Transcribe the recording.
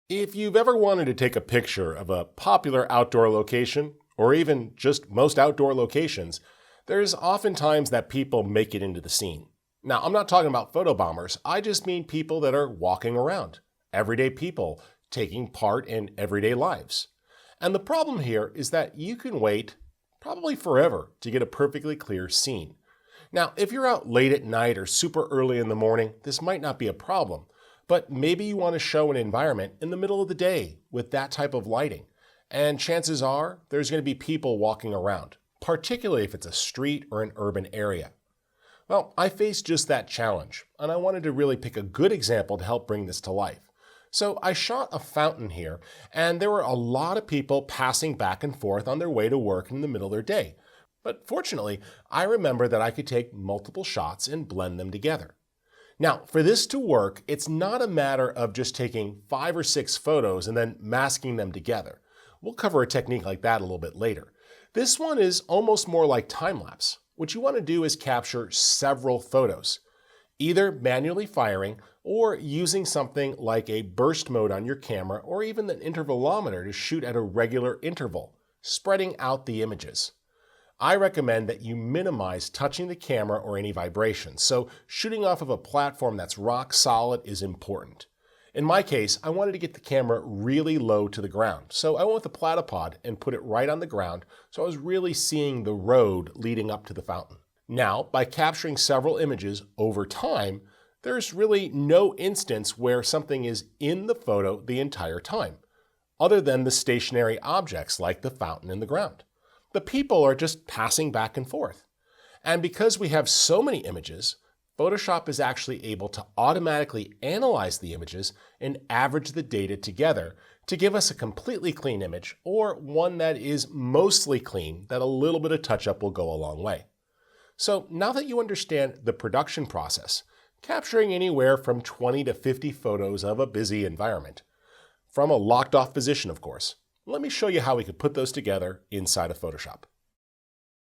If you've ever wanted to take a picture of a popular outdoor location, or even just most outdoor locations, there's often times that people make it into the scene. Now, I'm not talking about photobombers, I just mean people that are walking around, everyday people taking part in everyday lives. And the problem here is that you can wait probably forever to get a perfectly clear scene. Now, if you're out late at night or super early in the morning, this might not be a problem. But maybe you want to show an environment in the middle of the day with that type of lighting. And chances are there's going to be people walking around, particularly if it's a street or an urban area. Well, I faced just that challenge, and I wanted to really pick a good example to help bring this to life. So I shot a fountain here, and there were a lot of people passing back and forth on their way to work in the middle of their day. But fortunately, I remember that I could take multiple shots and blend them together. Now, for this to work, it's not a matter of just taking 5 or 6 photos and then masking them together. We'll cover a technique like that a little bit later. This one is almost more like time-lapse. What you want to do is capture several photos, either manually firing or using something like a burst mode on your camera or even an intervalometer to shoot at a regular interval, spreading out the images. I recommend that you minimize touching the camera or any vibrations, so shooting off of a platform that's rock solid is important. In my case, I wanted to get the camera really low to the ground, so I went with the Platypod and put it right on the ground so I was really seeing the road leading up to the fountain. Now, by capturing several images over time, there's really no instance where something is in the photo the entire time, other than the stationary objects like the fountain in the ground. The people are just passing back and forth. And because we have so many images, Photoshop is actually able to automatically analyze the images and average the data together to give us a completely clean image or one that is mostly clean that a little bit of touch-up will go a long way. So now that you understand the production process, capturing anywhere from 20 to 50 photos of a busy environment, from a locked-off position of course, let me show you how we could put those together inside of Photoshop.